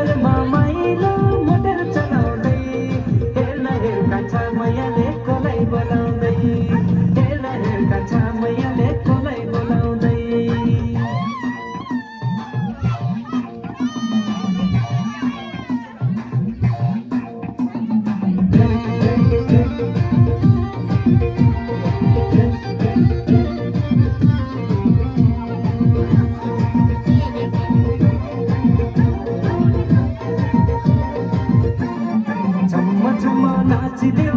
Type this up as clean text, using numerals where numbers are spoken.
घरमा माइलो मोटर चलाउँदै हेर्न हेर्का छामैयाले कसलाई बोलाउँदै हेर्न हेर्का छामैयाले कसलाई बोलाउँदै झुम्म झुम्म नाचिदेऊ